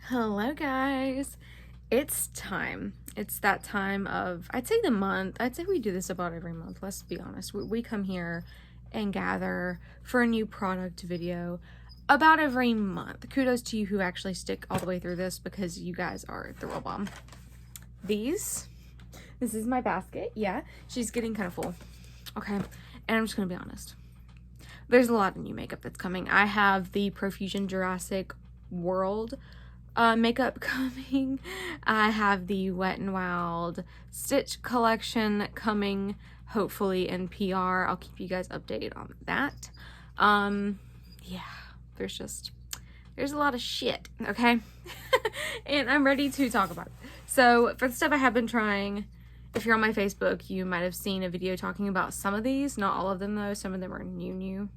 Hello guys, it's time. It's that time of, I'd say the month. I'd say we do this about every month, let's be honest. We come here and gather for a new product video about every month. Kudos to you who actually stick all the way through this because you guys are the real bomb. This is my basket. Yeah, she's getting kind of full. Okay, and I'm just gonna be honest. There's a lot of new makeup that's coming. I have the Profusion Jurassic World makeup coming. I have the Wet n Wild Stitch collection coming, hopefully in PR. I'll keep you guys updated on that. Yeah, there's a lot of shit, okay? And I'm ready to talk about it. So for the stuff I have been trying, if you're on my Facebook, you might have seen a video talking about some of these. Not all of them though. Some of them are new.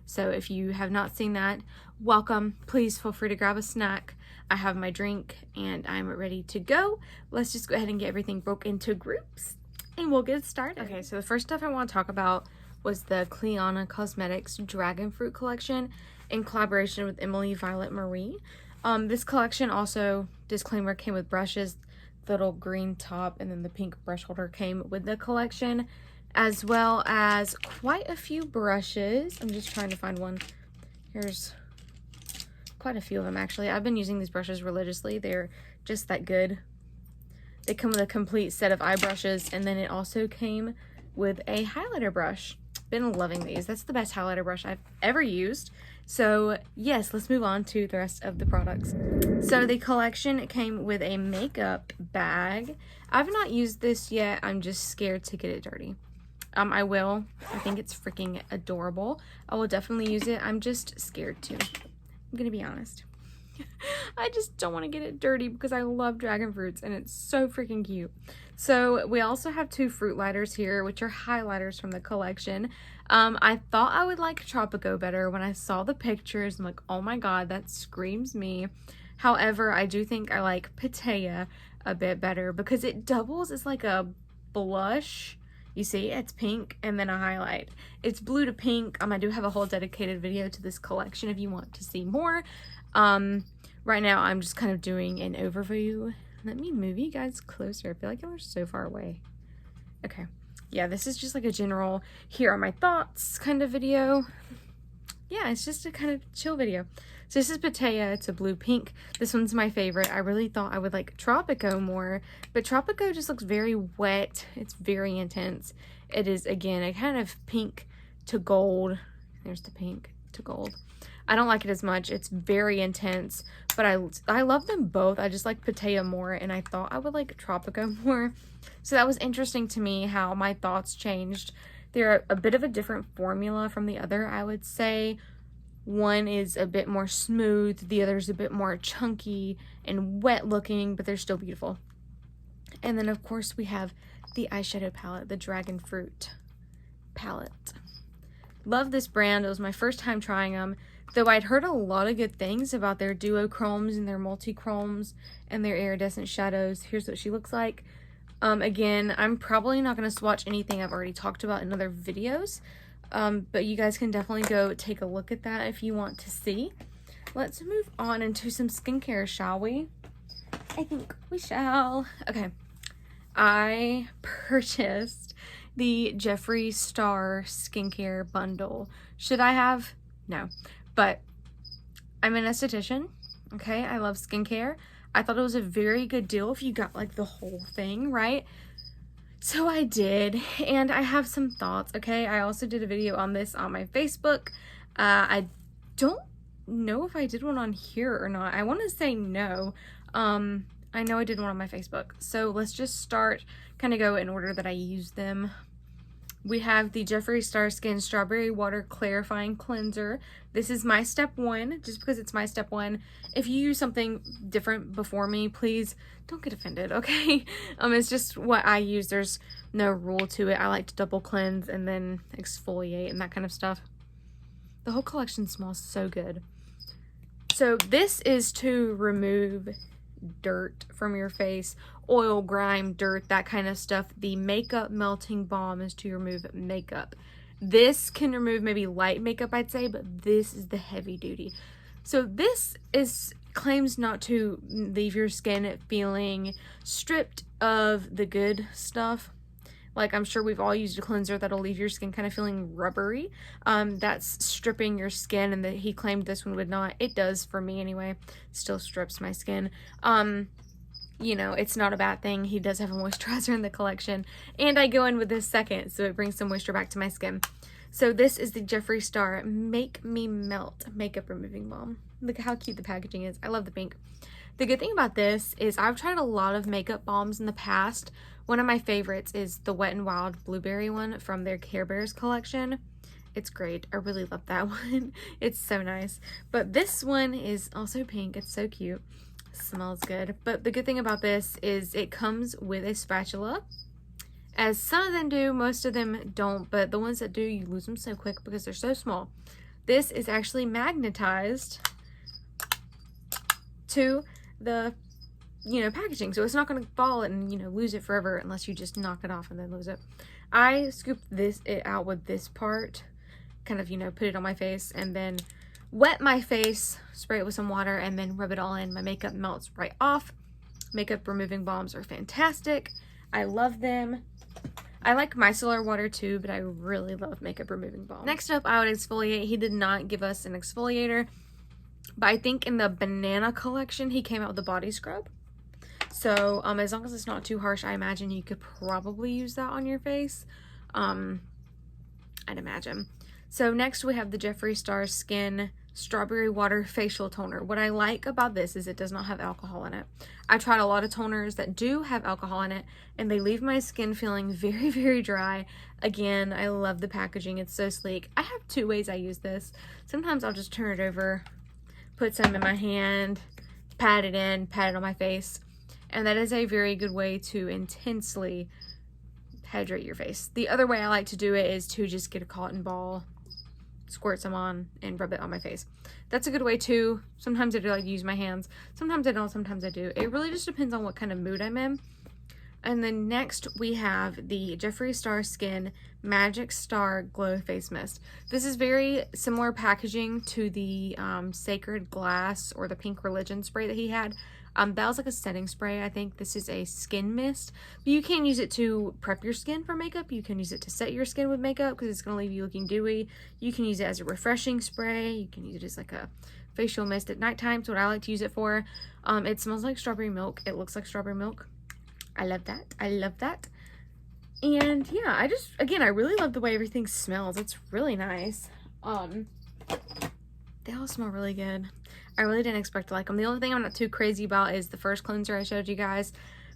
So if you have not seen that, welcome. Please feel free to grab a snack. I have my drink and I'm ready to go. Let's just go ahead and get everything broke into groups and we'll get started. Okay, so the first stuff I want to talk about was the Clionadh Cosmetics Dragon Fruit collection in collaboration with Emily Violet Marie. This collection also, disclaimer, came with brushes, the little green top, and then the pink brush holder came with the collection, as well as quite a few brushes. I'm just trying to find one. Here's quite a few of them actually. I've been using these brushes religiously. They're just that good. They come with a complete set of eye brushes, and then it also came with a highlighter brush. Been loving these. That's the best highlighter brush I've ever used. So yes, let's move on to the rest of the products. So the collection came with a makeup bag. I've not used this yet. I'm just scared to get it dirty. I will. I think it's freaking adorable. I will definitely use it. I'm just scared to. I'm gonna be honest. I just don't want to get it dirty because I love dragon fruits and it's so freaking cute. So we also have two fruit lighters here, which are highlighters from the collection. I thought I would like Tropico better. When I saw the pictures, I'm like, oh my god, that screams me. However, I do think I like Pitaya a bit better because it doubles as like a blush. You see, it's pink and then a highlight. It's blue to pink. I do have a whole dedicated video to this collection if you want to see more. Right now I'm just kind of doing an overview. Let me move you guys closer. I feel like y'all are so far away. Okay. Yeah, this is just like a general, here are my thoughts kind of video. Yeah, it's just a kind of chill video. So this is Pitaya. It's a blue pink. This one's my favorite. I really thought I would like Tropico more, but Tropico just looks very wet. It's very intense. It is, again, a kind of pink to gold. There's the pink to gold. I don't like it as much. It's very intense, but I love them both. I just like Pitaya more, and I thought I would like Tropico more. So that was interesting to me how my thoughts changed. They're a bit of a different formula from the other, I would say. One is a bit more smooth, the other is a bit more chunky and wet looking, but they're still beautiful. And then of course we have the eyeshadow palette, the Dragon Fruit palette. Love this brand. It was my first time trying them, though I'd heard a lot of good things about their duochromes and their multichromes and their iridescent shadows. Here's what she looks like. Again, I'm probably not going to swatch anything I've already talked about in other videos, but you guys can definitely go take a look at that if you want to see. Let's move on into some skincare, shall we? I think we shall. Okay, I purchased the Jeffree Star skincare bundle. Should I have? No, but I'm an esthetician, okay? I love skincare. I thought it was a very good deal if you got like the whole thing, right? So I did, and I have some thoughts, okay? I also did a video on this on my Facebook. I don't know if I did one on here or not. I want to say no. I know I did one on my Facebook. So let's just start, kind of go in order that I use them. We have the Jeffree Star Skin Strawberry Water Clarifying Cleanser. This is my step one, just because it's my step one. If you use something different before me, please don't get offended, okay? It's just what I use. There's no rule to it. I like to double cleanse and then exfoliate and that kind of stuff. The whole collection smells so good. So this is to remove dirt from your face, oil, grime, dirt, that kind of stuff. The Makeup Melting Balm is to remove makeup. This can remove maybe light makeup, I'd say, but this is the heavy duty. So this is claims not to leave your skin feeling stripped of the good stuff. Like, I'm sure we've all used a cleanser that'll leave your skin kind of feeling rubbery. That's stripping your skin, and that he claimed this one would not. It does for me anyway. Still strips my skin. You know, it's not a bad thing. He does have a moisturizer in the collection. And I go in with this second, so it brings some moisture back to my skin. So this is the Jeffree Star Make Me Melt Makeup Removing Balm. Look at how cute the packaging is. I love the pink. The good thing about this is I've tried a lot of makeup balms in the past. One of my favorites is the Wet n Wild Blueberry one from their Care Bears collection. It's great. I really love that one. It's so nice. But this one is also pink. It's so cute. Smells good. But the good thing about this is it comes with a spatula, as some of them do. Most of them don't, but the ones that do, you lose them so quick because they're so small. This is actually magnetized to the, you know, packaging, so it's not going to fall and, you know, lose it forever unless you just knock it off and then lose it. I scooped it out with this part, kind of, you know, put it on my face and then wet my face, spray it with some water, and then rub it all in. My makeup melts right off. Makeup removing balms are fantastic. I love them. I like micellar water too, but I really love makeup removing balm. Next up, I would exfoliate. He did not give us an exfoliator, but I think in the banana collection, he came out with a body scrub. So as long as it's not too harsh, I imagine you could probably use that on your face. I'd imagine. So next we have the Jeffree Star Skin Strawberry Water Facial Toner. What I like about this is it does not have alcohol in it. I tried a lot of toners that do have alcohol in it, and they leave my skin feeling very, very dry. Again, I love the packaging. It's so sleek. I have two ways I use this. Sometimes I'll just turn it over, put some in my hand, pat it in, pat it on my face. And that is a very good way to intensely hydrate your face. The other way I like to do it is to just get a cotton ball, squirt some on, and rub it on my face. That's a good way too. Sometimes I do like to use my hands. Sometimes I don't, sometimes I do. It really just depends on what kind of mood I'm in. And then next we have the Jeffree Star Skin Magic Star Glow Face Mist. This is very similar packaging to the Sacred Glass or the Pink Religion spray that he had. That was like a setting spray. I think this is a skin mist, but you can use it to prep your skin for makeup. You can use it to set your skin with makeup because it's going to leave you looking dewy. You can use it as a refreshing spray. You can use it as like a facial mist at nighttime. It's what I like to use it for. It smells like strawberry milk. It looks like strawberry milk. I love that. I love that. And yeah, I really love the way everything smells. It's really nice. They all smell really good. I really didn't expect to like them. The only thing I'm not too crazy about is the first cleanser I showed you guys,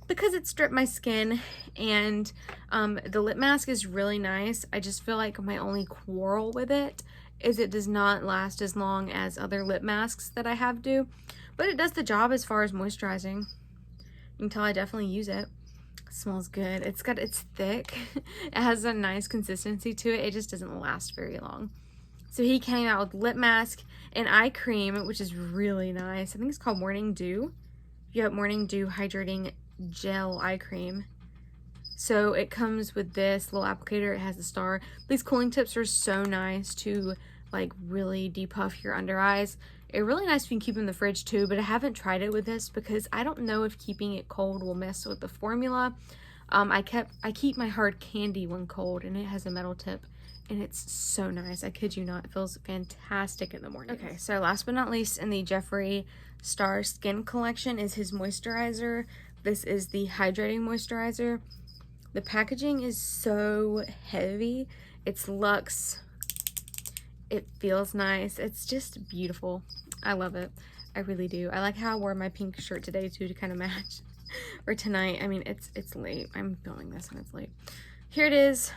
because it stripped my skin, and the lip mask is really nice. I just feel like my only quarrel with it is it does not last as long as other lip masks that I have do, but it does the job as far as moisturizing. You can tell I definitely use it. It smells good. It's thick. It has a nice consistency to it. It just doesn't last very long. So he came out with lip mask and eye cream, which is really nice. I think it's called Morning Dew. You have Morning Dew Hydrating Gel Eye Cream. So it comes with this little applicator. It has a star. These cooling tips are so nice to like really depuff your under eyes. It's really nice if you can keep them in the fridge too, but I haven't tried it with this because I don't know if keeping it cold will mess with the formula. I keep my hard candy one cold, and it has a metal tip. And it's so nice. I kid you not. It feels fantastic in the morning. Okay, so last but not least in the Jeffree Star Skin collection is his moisturizer. This is the hydrating moisturizer. The packaging is so heavy. It's luxe. It feels nice. It's just beautiful. I love it. I really do. I like how I wore my pink shirt today too to kind of match. Or tonight. I mean, it's late. I'm filming this and it's late. Here it is.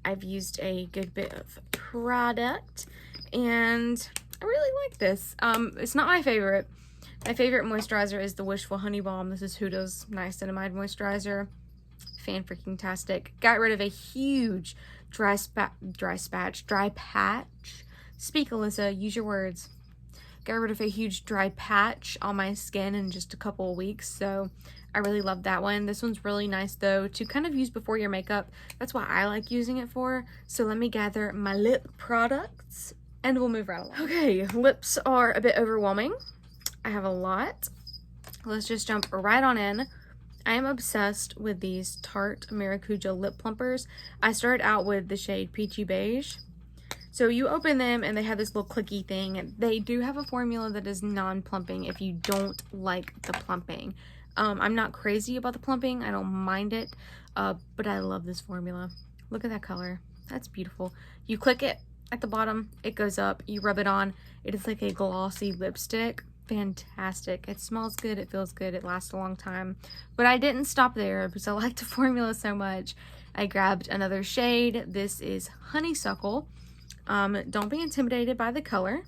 I've used a good bit of product, and I really like this. It's not my favorite. My favorite moisturizer is the Wishful Honey Balm. This is Huda's Niacinamide Moisturizer. Fan-freaking-tastic. Got rid of a huge dry patch. Speak, Alyssa. Use your words. Got rid of a huge dry patch on my skin in just a couple of weeks, so I really love that one. This one's really nice though to kind of use before your makeup. That's what I like using it for. So let me gather my lip products and we'll move right along. Okay, lips are a bit overwhelming. I have a lot. Let's just jump right on in. I am obsessed with these Tarte Maracuja lip plumpers. I started out with the shade Peachy Beige. So you open them and they have this little clicky thing. They do have a formula that is non-plumping if you don't like the plumping. I'm not crazy about the plumping. I don't mind it, but I love this formula. Look at that color. That's beautiful. You click it at the bottom, it goes up, you rub it on. It is like a glossy lipstick. Fantastic. It smells good, it feels good, it lasts a long time. But I didn't stop there because I like the formula so much. I grabbed another shade. This is Honeysuckle. Don't be intimidated by the color.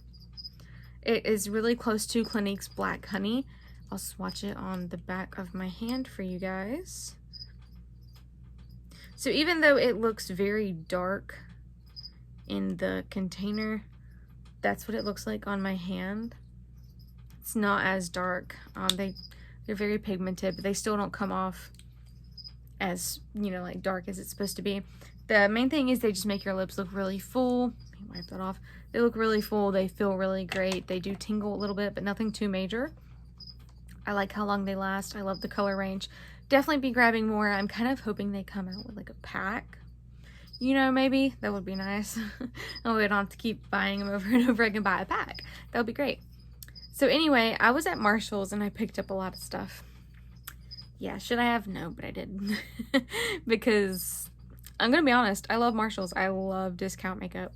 It is really close to Clinique's Black Honey. I'll swatch it on the back of my hand for you guys. So even though it looks very dark in the container, that's what it looks like on my hand. It's not as dark. They're very pigmented, but they still don't come off as, you know, like dark as it's supposed to be. The main thing is they just make your lips look really full. Let me wipe that off. They look really full. They feel really great. They do tingle a little bit, but nothing too major. I like how long they last. I love the color range. Definitely be grabbing more. I'm kind of hoping they come out with like a pack. You know, maybe. That would be nice. Oh, we don't have to keep buying them over and over again. Buy a pack. That would be great. So anyway, I was at Marshall's and I picked up a lot of stuff. Yeah, should I have? No, but I did. Because I'm going to be honest, I love Marshall's. I love discount makeup.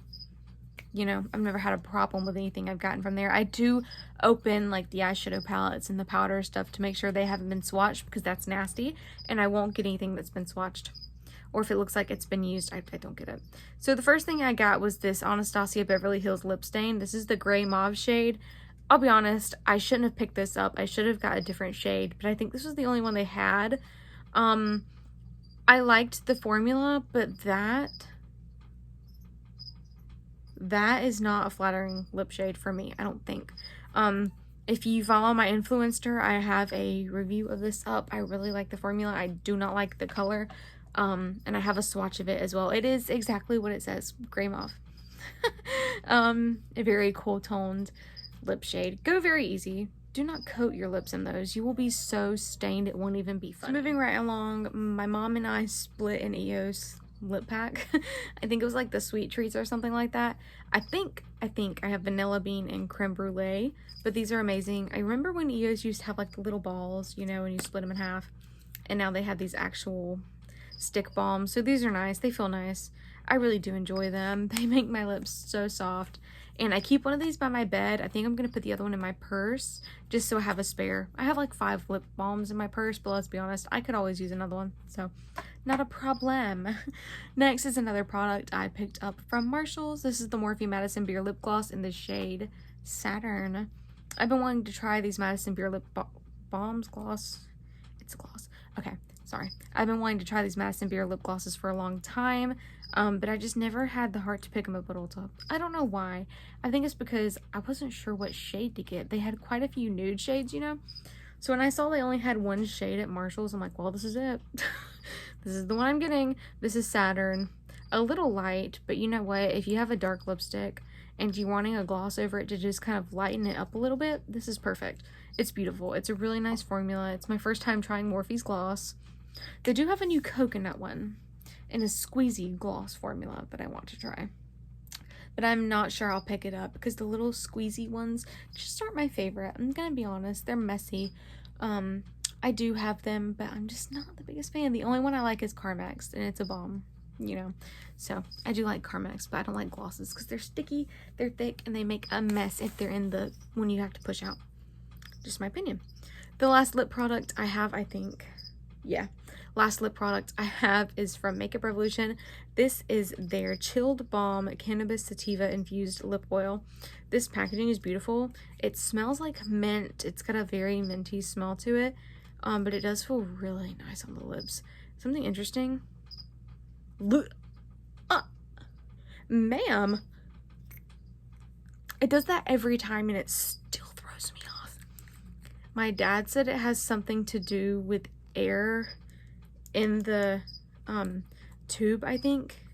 You know, I've never had a problem with anything I've gotten from there. I do open like the eyeshadow palettes and the powder stuff to make sure they haven't been swatched because that's nasty. And I won't get anything that's been swatched. Or if it looks like it's been used, I don't get it. So the first thing I got was this Anastasia Beverly Hills lip stain. This is the gray mauve shade. I'll be honest, I shouldn't have picked this up. I should have got a different shade, but I think this was the only one they had. I liked the formula, but that is not a flattering lip shade for me, I don't think. If you follow my Influencer, I have a review of this up. I really like the formula. I do not like the color. And I have a swatch of it as well. It is exactly what it says, gray mauve. A very cool toned lip shade. Go very easy. Do not coat your lips in those. You will be so stained it won't even be funny. So moving right along, my mom and I split an EOS lip pack. I think it was like the Sweet Treats or something like that. I think I have Vanilla Bean and Creme Brulee, but these are amazing. I remember when EOS used to have like the little balls, you know, and you split them in half, and now they have these actual stick balms. So these are nice. They feel nice. I really do enjoy them. They make my lips so soft. And I keep one of these by my bed. I think I'm going to put the other one in my purse just so I have a spare. I have like 5 lip balms in my purse, but let's be honest, I could always use another one. So not a problem. Next is another product I picked up from Marshall's. This is the Morphe Madison Beer Lip Gloss in the shade Saturn. I've been wanting to try these Madison Beer Lip Balms gloss. It's a gloss. Okay, sorry. I've been wanting to try these Madison Beer lip glosses for a long time, but I just never had the heart to pick them up at Ulta. I don't know why. I think it's because I wasn't sure what shade to get. They had quite a few nude shades, you know? So when I saw they only had one shade at Marshall's, I'm like, well, this is it. This is the one I'm getting. This is Saturn. A little light, but you know what? If you have a dark lipstick and you're wanting a gloss over it to just kind of lighten it up a little bit, this is perfect. It's beautiful. It's a really nice formula. It's my first time trying Morphe's gloss. They do have a new coconut one in a squeezy gloss formula that I want to try. But I'm not sure I'll pick it up because the little squeezy ones just aren't my favorite. I'm gonna be honest, they're messy. I do have them, but I'm just not the biggest fan. The only one I like is Carmex, and it's a bomb, you know. So I do like Carmex, but I don't like glosses because they're sticky, they're thick, and they make a mess if they're in the when you have to push out. Just my opinion. The last lip product I have, last lip product I have is from Makeup Revolution. This is their Chilled Balm Cannabis Sativa Infused Lip Oil. This packaging is beautiful. It smells like mint. It's got a very minty smell to it, but it does feel really nice on the lips. Something interesting. Ma'am. It does that every time and it still throws me off. My dad said it has something to do with air in the tube, I think.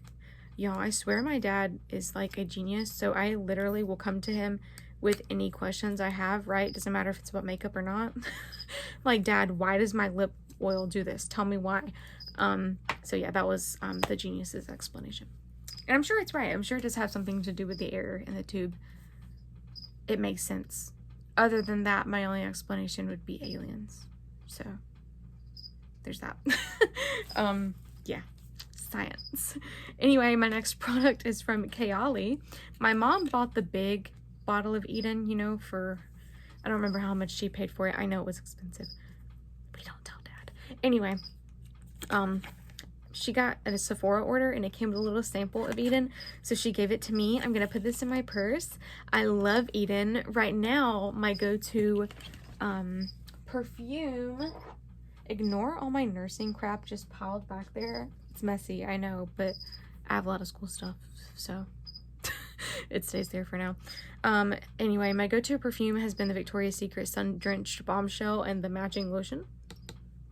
Y'all, I swear my dad is like a genius. So I literally will come to him with any questions I have, right? Doesn't matter if it's about makeup or not. Like, Dad, why does my lip oil do this? Tell me why. So yeah, that was the genius's explanation. And I'm sure it's right. I'm sure it does have something to do with the air in the tube. It makes sense. Other than that, my only explanation would be aliens. So there's that. Yeah, science. Anyway, my next product is from Kayali. My mom bought the big bottle of Eden, you know, for, I don't remember how much she paid for it. I know it was expensive. We don't tell Dad. Anyway, she got a Sephora order and it came with a little sample of Eden, so she gave it to me. I'm gonna put this in my purse. I love Eden. Right now, my go-to perfume, ignore all my nursing crap just piled back there. It's messy, I know, but I have a lot of school stuff, so it stays there for now. Anyway, my go-to perfume has been the Victoria's Secret Sun Drenched Bombshell and the matching lotion.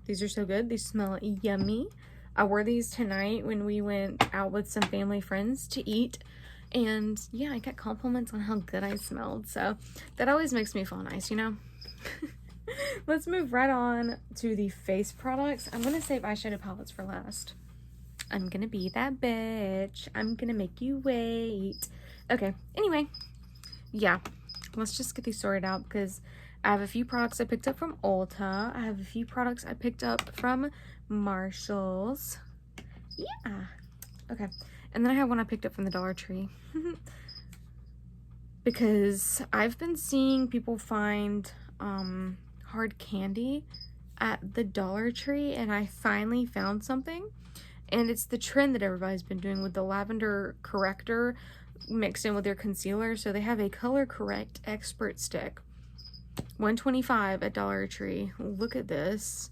These are so good. These smell yummy. I wore these tonight when we went out with some family friends to eat. And yeah, I got compliments on how good I smelled. So that always makes me feel nice, you know? Let's move right on to the face products. I'm going to save eyeshadow palettes for last. I'm going to be that bitch. I'm going to make you wait. Okay, anyway. Yeah, let's just get these sorted out because I have a few products I picked up from Ulta. I have a few products I picked up from Marshalls. Yeah. Okay. And then I have one I picked up from the Dollar Tree. Because I've been seeing people find hard candy at the Dollar Tree, and I finally found something. And it's the trend that everybody's been doing with the lavender corrector mixed in with their concealer. So they have a Color Correct Expert Stick. $1.25 at Dollar Tree. Look at this.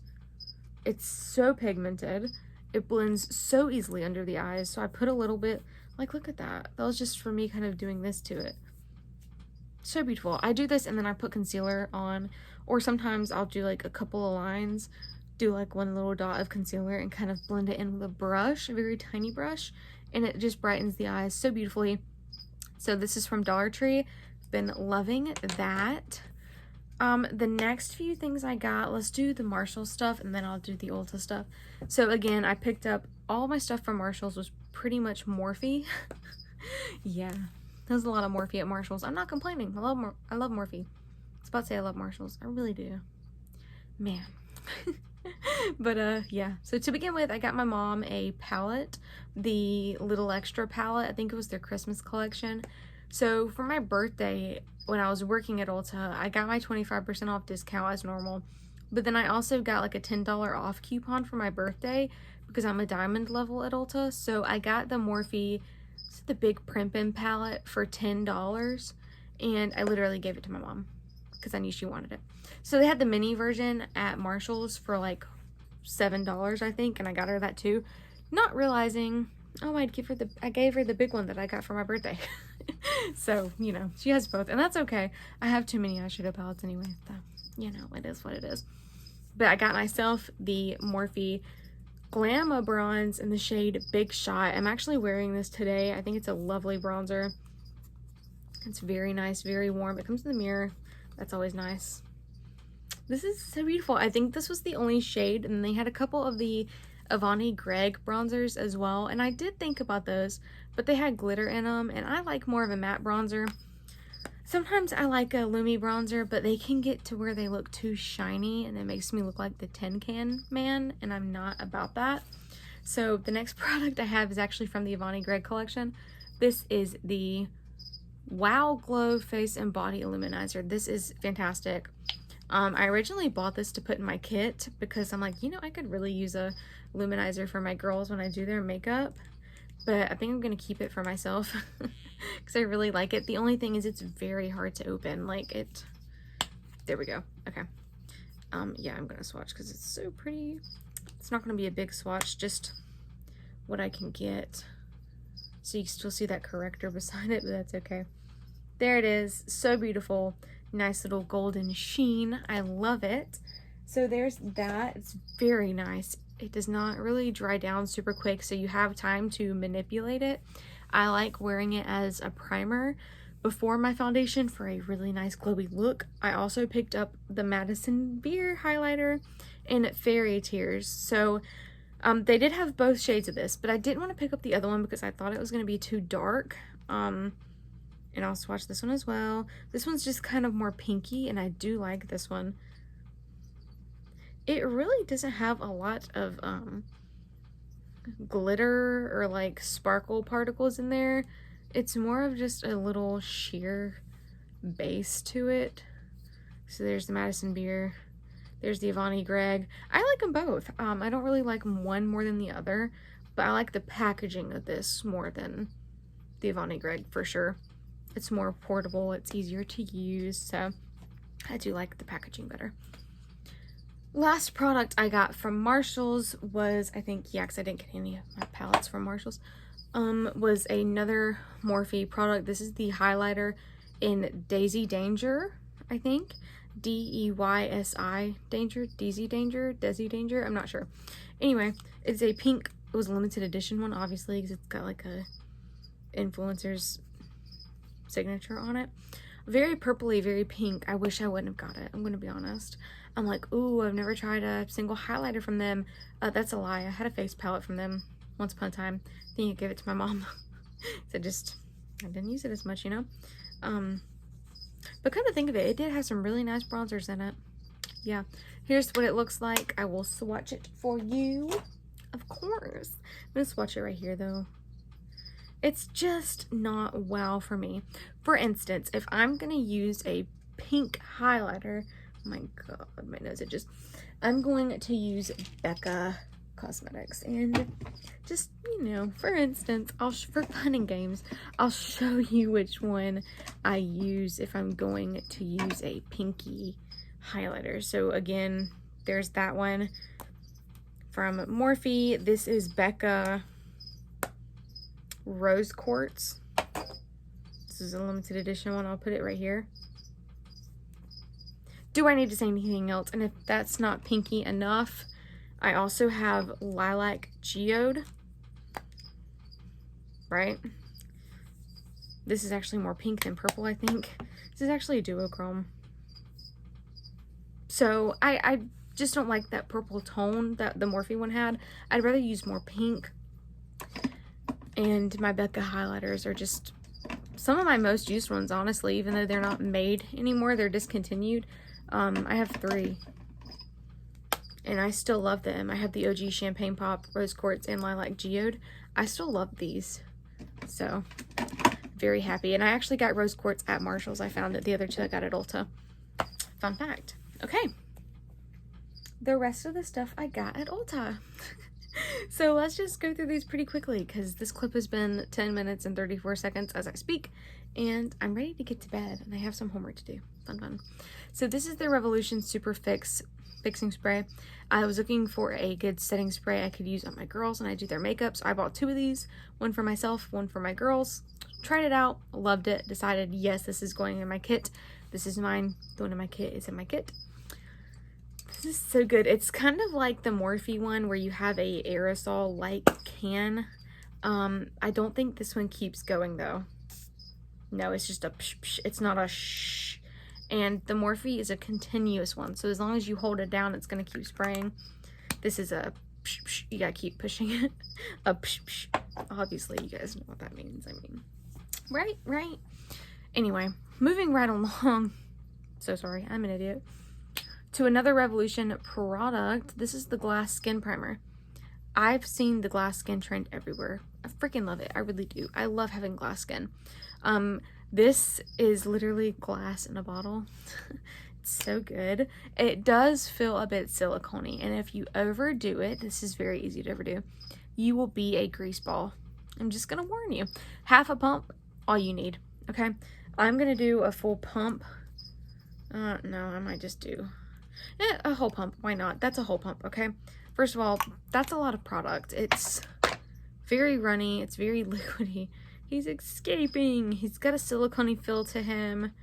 It's so pigmented. It blends so easily under the eyes. So I put a little bit, like, look at that. That was just for me kind of doing this to it. So beautiful. I do this and then I put concealer on, or sometimes I'll do like a couple of lines, do like one little dot of concealer and kind of blend it in with a brush, a very tiny brush, and it just brightens the eyes so beautifully. So this is from Dollar Tree. Been loving that. The next few things I got, let's do the Marshalls stuff and then I'll do the Ulta stuff. So again, I picked up all my stuff from Marshalls was pretty much Morphe. Yeah, there's a lot of Morphe at Marshalls. I'm not complaining. I love Morphe. I was about to say I love Marshalls. I really do. Man. But yeah, so to begin with, I got my mom a palette, the Little Extra palette. I think it was their Christmas collection. So for my birthday, when I was working at Ulta, I got my 25% off discount as normal. But then I also got like a $10 off coupon for my birthday because I'm a diamond level at Ulta. So I got the Morphe, the big Primpin palette for $10. And I literally gave it to my mom because I knew she wanted it. So they had the mini version at Marshalls for like $7, I think. And I got her that too. Not realizing, oh, I gave her the big one that I got for my birthday. So, you know, she has both, and that's okay. I have too many eyeshadow palettes anyway, so, you know, it is what it is. But I got myself the Morphe Glamour bronze in the shade Big Shot. I'm actually wearing this today. I think it's a lovely bronzer. It's very nice, very warm. It comes in the mirror. That's always nice. This is so beautiful. I think this was the only shade, and they had a couple of the Avani Greg bronzers as well, and I did think about those, but they had glitter in them, and I like more of a matte bronzer. Sometimes I like a Lumi bronzer, but they can get to where they look too shiny, and it makes me look like the tin can man, and I'm not about that. So the next product I have is actually from the Avani Greg collection. This is the Wow Glow Face and Body Illuminizer. This is fantastic. I originally bought this to put in my kit because I'm like, you know, I could really use a luminizer for my girls when I do their makeup, but I think I'm gonna keep it for myself because I really like it. The only thing is it's very hard to open. Like it, there we go. Okay. Yeah, I'm gonna swatch because it's so pretty. It's not gonna be a big swatch, just what I can get. So you can still see that corrector beside it, but that's okay. There it is. So beautiful. Nice little golden sheen. I love it. So there's that. It's very nice. It does not really dry down super quick, so you have time to manipulate it. I like wearing it as a primer before my foundation for a really nice glowy look. I also picked up the Madison Beer highlighter in Fairy Tears. So they did have both shades of this, but I didn't want to pick up the other one because I thought it was going to be too dark. And I'll swatch this one as well. This one's just kind of more pinky, and I do like this one. It really doesn't have a lot of glitter or like sparkle particles in there. It's more of just a little sheer base to it. So there's the Madison Beer. There's the Avani Greg. I like them both. I don't really like one more than the other, but I like the packaging of this more than the Avani Greg for sure. It's more portable. It's easier to use. So I do like the packaging better. Last product I got from Marshalls was, I think, yeah, because I didn't get any of my palettes from Marshalls, was another Morphe product. This is the highlighter in Daisy Danger, I think. D-E-Y-S-I Danger, Daisy Danger, Desi Danger, I'm not sure. Anyway, it's a pink, it was a limited edition one, obviously, because it's got like a influencer's signature on it. Very purpley, very pink. I wish I wouldn't have got it, I'm gonna be honest. I'm like, ooh, I've never tried a single highlighter from them. That's a lie. I had a face palette from them once upon a time. I think I gave it to my mom. So I didn't use it as much, you know? But come to think of it, it did have some really nice bronzers in it. Yeah, here's what it looks like. I will swatch it for you, of course. I'm gonna swatch it right here though. It's just not wow for me. For instance, if I'm gonna use a pink highlighter, oh my god, my nose, I'm going to use Becca Cosmetics, and just, you know, for instance, for fun and games, I'll show you which one I use if I'm going to use a pinky highlighter. So again, there's that one from Morphe. This is Becca Rose Quartz. This is a limited edition one. I'll put it right here. Do I need to say anything else? And if that's not pinky enough, I also have Lilac Geode, right? This is actually more pink than purple, I think. This is actually a duochrome. So I just don't like that purple tone that the Morphe one had. I'd rather use more pink. And my Becca highlighters are just some of my most used ones, honestly, even though they're not made anymore, they're discontinued. I have 3. And I still love them. I have the OG Champagne Pop, Rose Quartz, and Lilac Geode. I still love these. So, very happy. And I actually got Rose Quartz at Marshalls. I found it. The other 2 I got at Ulta. Fun fact. Okay. The rest of the stuff I got at Ulta. So let's just go through these pretty quickly because this clip has been 10 minutes and 34 seconds as I speak. And I'm ready to get to bed and I have some homework to do. Fun. So this is the Revolution Super Fix fixing spray. I was looking for a good setting spray I could use on my girls and I do their makeup. So I bought 2 of these, one for myself, one for my girls. Tried it out, loved it, decided yes, this is going in my kit. This is mine. The one in my kit is in my kit. This is so good. It's kind of like the Morphe one where you have a aerosol like can. I don't think this one keeps going though. No, it's just a psh, psh. It's not a shh. And the Morphe is a continuous one, so as long as you hold it down, it's gonna keep spraying. This is a psh, psh. You gotta keep pushing it. A psh, psh. Obviously, you guys know what that means. I mean, right? Anyway, moving right along. So sorry, I'm an idiot. To another Revolution product. This is the Glass Skin Primer. I've seen the glass skin trend everywhere. I freaking love it. I really do. I love having glass skin. This is literally glass in a bottle. It's so good. It does feel a bit silicone-y, and if you overdo it, this is very easy to overdo, you will be a grease ball. I'm just gonna warn you. Half a pump, all you need, okay? I'm gonna do a full pump. No, I might just do a whole pump. Why not? That's a whole pump, okay? First of all, that's a lot of product. It's very runny. It's very liquidy. He's escaping. He's got a silicone feel to him.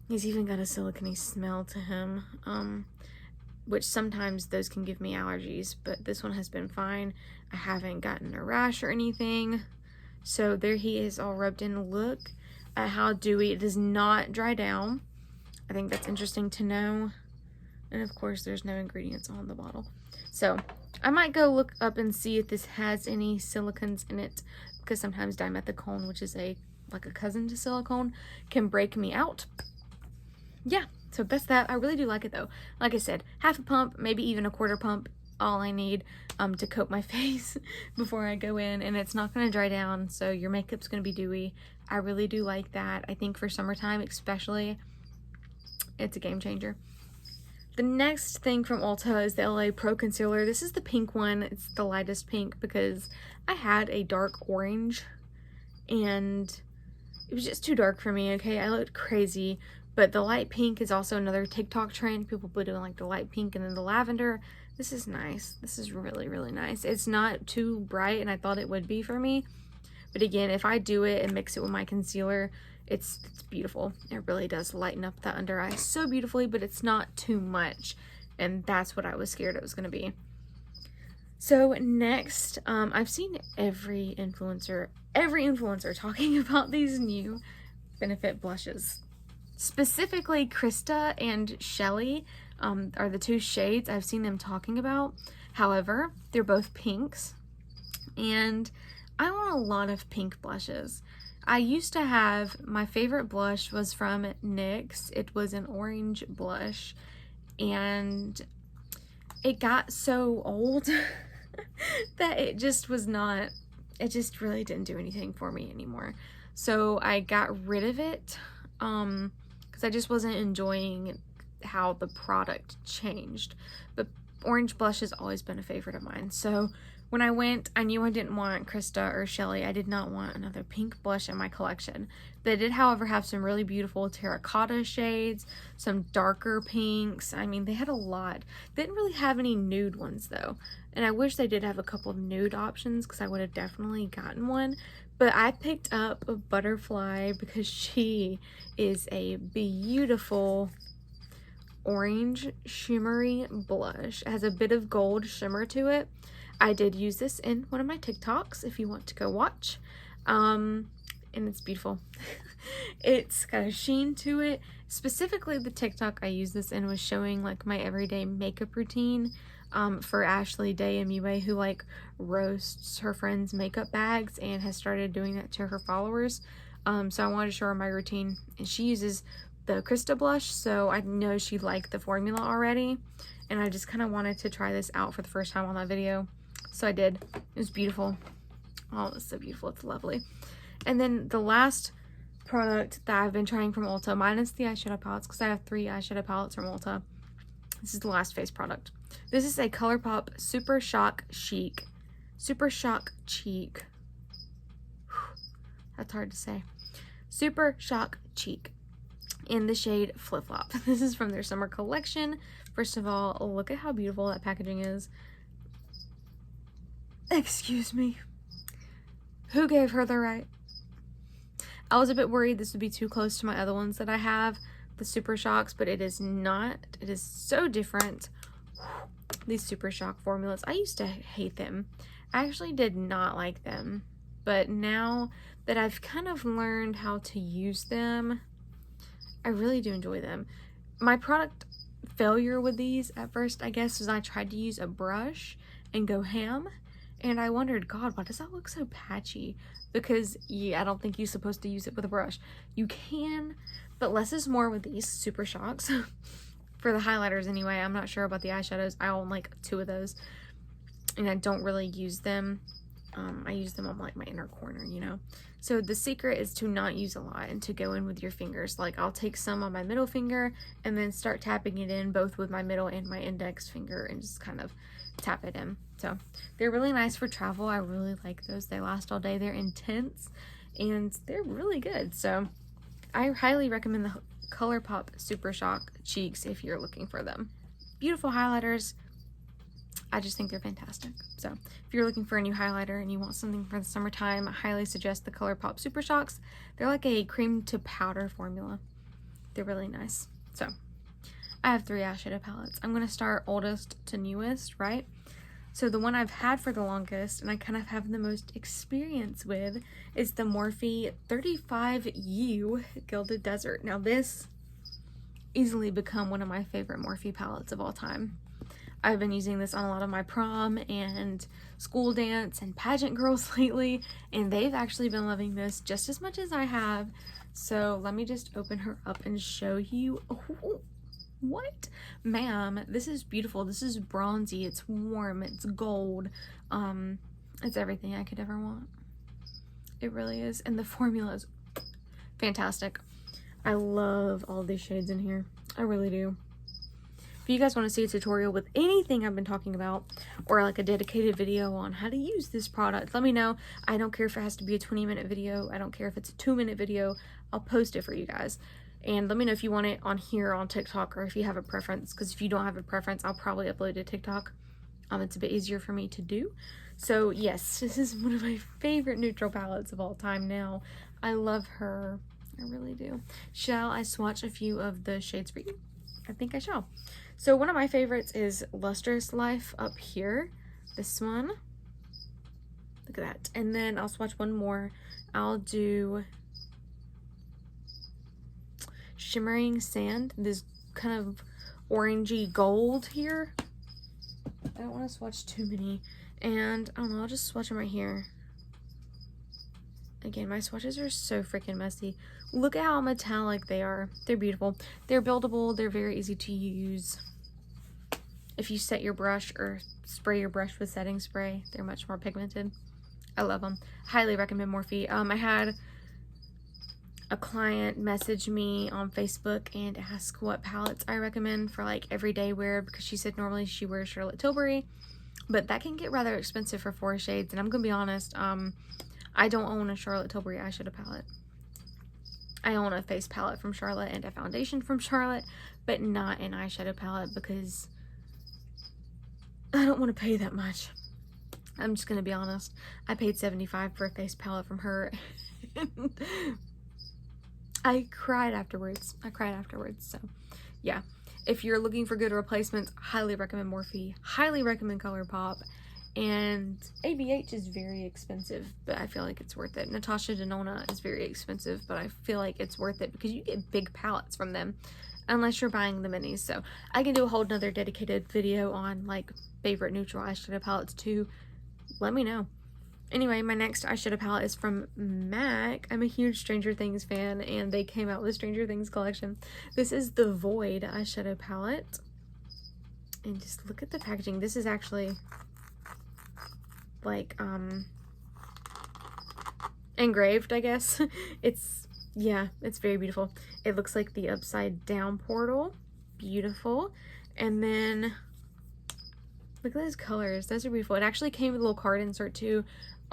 He's even got a silicone smell to him, which sometimes those can give me allergies, but this one has been fine. I haven't gotten a rash or anything, So there he is, all rubbed in. Look at how dewy. It does not dry down. I think that's interesting to know. And of course, there's no ingredients on the bottle. So I might go look up and see if this has any silicones in it, because sometimes dimethicone, which is like a cousin to silicone, can break me out. Yeah, so that's that. I really do like it though. Like I said, half a pump, maybe even a quarter pump, all I need to coat my face before I go in, and it's not going to dry down, so your makeup's going to be dewy. I really do like that. I think for summertime especially, it's a game changer. The next thing from Ulta is the LA Pro Concealer. This is the pink one. It's the lightest pink because I had a dark orange and it was just too dark for me, okay? I looked crazy, but the light pink is also another TikTok trend. People be doing like the light pink and then the lavender. This is nice. This is really, really nice. It's not too bright, and I thought it would be for me. But again, if I do it and mix it with my concealer, it's beautiful. It really does lighten up the under eye so beautifully, but it's not too much. And that's what I was scared it was going to be. So next, I've seen every influencer talking about these new Benefit blushes. Specifically, Krista and Shelly are the two shades I've seen them talking about. However, they're both pinks, and I want a lot of pink blushes. I used to have, my favorite blush was from NYX. It was an orange blush, and it got so old that it just really didn't do anything for me anymore. So I got rid of it because I just wasn't enjoying how the product changed. But orange blush has always been a favorite of mine. So when I went, I knew I didn't want Krista or Shelly. I did not want another pink blush in my collection. They did, however, have some really beautiful terracotta shades, some darker pinks. I mean, they had a lot. They didn't really have any nude ones, though. And I wish they did have a couple of nude options, because I would have definitely gotten one. But I picked up a Butterfly because she is a beautiful orange shimmery blush. It has a bit of gold shimmer to it. I did use this in one of my TikToks if you want to go watch. And it's beautiful. It's got a sheen to it. Specifically, the TikTok I used this in was showing like my everyday makeup routine for Ashley Day MUA, who like roasts her friends' makeup bags and has started doing that to her followers. So I wanted to show her my routine, and she uses the Krista blush, so I know she liked the formula already, and I just kind of wanted to try this out for the first time on that video. So I did. It was beautiful. Oh, it's so beautiful. It's lovely. And then the last product that I've been trying from Ulta, minus the eyeshadow palettes, because I have 3 eyeshadow palettes from Ulta. This is the last face product. This is a ColourPop Super Shock Cheek. Super Shock Cheek. That's hard to say. Super Shock Cheek in the shade Flip Flop. This is from their summer collection. First of all, look at how beautiful that packaging is. Excuse me. Who gave her the right? I was a bit worried this would be too close to my other ones that I have, the Super Shocks, but it is not. It is so different. These Super Shock formulas, I used to hate them. I actually did not like them, but now that I've kind of learned how to use them, I really do enjoy them. My product failure with these at first, I guess, was I tried to use a brush and go ham, and I wondered, God, why does that look so patchy? Because, yeah, I don't think you're supposed to use it with a brush. You can, but less is more with these Super Shocks. For the highlighters anyway. I'm not sure about the eyeshadows. I own like 2 of those, and I don't really use them. I use them on like my inner corner, you know. So the secret is to not use a lot and to go in with your fingers. Like I'll take some on my middle finger and then start tapping it in both with my middle and my index finger and just kind of tap it in. So they're really nice for travel. I really like those. They last all day. They're intense and they're really good. So I highly recommend the ColourPop Super Shock Cheeks if you're looking for them. Beautiful highlighters. I just think they're fantastic. So if you're looking for a new highlighter and you want something for the summertime, I highly suggest the ColourPop Super Shocks. They're like a cream to powder formula. They're really nice. So I have 3 eyeshadow palettes. I'm going to start oldest to newest, right? So the one I've had for the longest and I kind of have the most experience with is the Morphe 35U Gilded Desert. Now this easily become one of my favorite Morphe palettes of all time. I've been using this on a lot of my prom and school dance and pageant girls lately, and they've actually been loving this just as much as I have. So let me just open her up and show you. Oh, what? Ma'am, this is beautiful. This is bronzy. It's warm. It's gold. It's everything I could ever want. It really is. And the formula is fantastic. I love all these shades in here. I really do. If you guys want to see a tutorial with anything I've been talking about, or like a dedicated video on how to use this product, let me know. I don't care if it has to be a 20-minute video. I don't care if it's a 2-minute video. I'll post it for you guys. And let me know if you want it on here on TikTok, or if you have a preference, because if you don't have a preference, I'll probably upload it to TikTok. It's a bit easier for me to do. So yes, this is one of my favorite neutral palettes of all time now. I love her. I really do. Shall I swatch a few of the shades for you? I think I shall. So one of my favorites is Lustrous Life up here. This one. Look at that. And then I'll swatch one more. I'll do Shimmering Sand. This kind of orangey gold here. I don't want to swatch too many. And I don't know, I'll just swatch them right here. Again, my swatches are so freaking messy. Look at how metallic they are. They're beautiful. They're buildable. They're very easy to use. If you set your brush or spray your brush with setting spray, they're much more pigmented. I love them. Highly recommend Morphe. I had a client message me on Facebook and ask what palettes I recommend for like everyday wear, because she said normally she wears Charlotte Tilbury, but that can get rather expensive for 4 shades. And I'm gonna be honest, I don't own a Charlotte Tilbury eyeshadow palette. I own a face palette from Charlotte and a foundation from Charlotte, but not an eyeshadow palette because I don't want to pay that much. I'm just gonna be honest. I paid $75 for a face palette from her. I cried afterwards. So yeah. If you're looking for good replacements, highly recommend Morphe. Highly recommend ColourPop. And ABH is very expensive, but I feel like it's worth it. Natasha Denona is very expensive, but I feel like it's worth it because you get big palettes from them, unless you're buying the minis. So I can do a whole nother dedicated video on like favorite neutral eyeshadow palettes too. Let me know. Anyway, my next eyeshadow palette is from MAC. I'm a huge Stranger Things fan, and they came out with the Stranger Things collection. This is the Void eyeshadow palette. And just look at the packaging. This is actually like engraved, I guess. It's very beautiful. It looks like the upside down portal. Beautiful. And then look at those colors. Those are beautiful. It actually came with a little card insert too.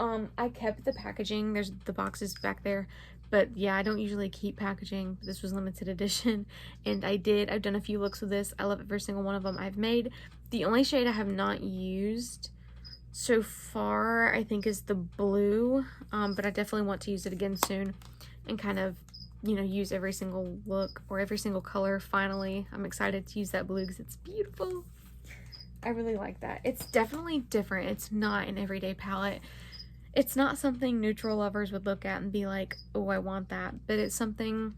I kept the packaging. There's the boxes back there, but yeah, I don't usually keep packaging. This was limited edition, and I've done a few looks with this. I love every single one of them I've made. The only shade I have not used so far, I think, is the blue, but I definitely want to use it again soon and kind of, you know, use every single look or every single color. Finally, I'm excited to use that blue because it's beautiful. I really like that. It's definitely different. It's not an everyday palette. It's not something neutral lovers would look at and be like, oh, I want that. But it's something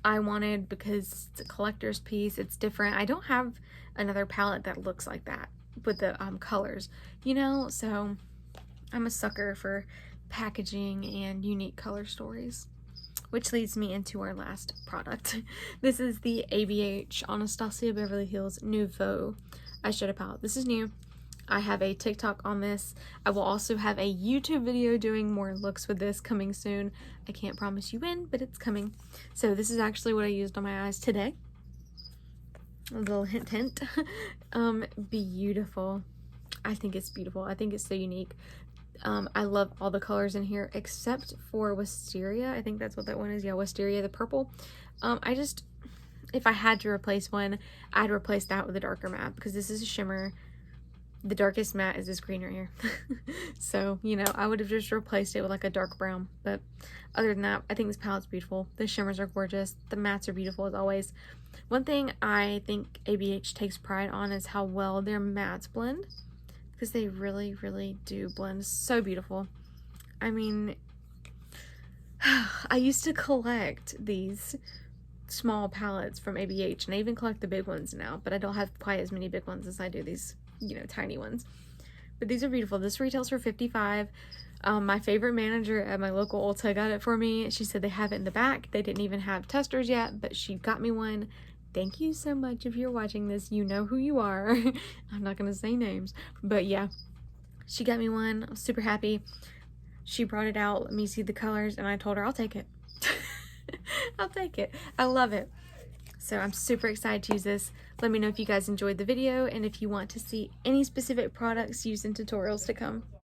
I wanted because it's a collector's piece. It's different. I don't have another palette that looks like that with the colors, you know? So I'm a sucker for packaging and unique color stories. Which leads me into our last product. This is the ABH Anastasia Beverly Hills Nouveau eyeshadow palette. This is new. I have a TikTok on this. I will also have a YouTube video doing more looks with this coming soon. I can't promise you when, but it's coming. So this is actually what I used on my eyes today. A little hint hint. Beautiful. I think it's beautiful. I think it's so unique. I love all the colors in here except for Wisteria. I think that's what that one is. Yeah, Wisteria, the purple. If I had to replace one, I'd replace that with a darker matte because this is a shimmer. The darkest matte is this green right here. So, you know, I would have just replaced it with like a dark brown. But other than that, I think this palette's beautiful. The shimmers are gorgeous. The mattes are beautiful as always. One thing I think ABH takes pride on is how well their mattes blend. because they really, really do blend so beautiful. I mean, I used to collect these small palettes from ABH, and I even collect the big ones now, but I don't have quite as many big ones as I do these, you know, tiny ones. But these are beautiful. This retails for $55. My favorite manager at my local Ulta got it for me. She said they have it in the back. They didn't even have testers yet, but she got me one. Thank you so much. If you're watching this, you know who you are. I'm not gonna say names, but yeah, she got me one. I was super happy. She brought it out, let me see the colors, and I told her I'll take it. I'll take it. I love it. So I'm super excited to use this. Let me know if you guys enjoyed the video and if you want to see any specific products used in tutorials to come.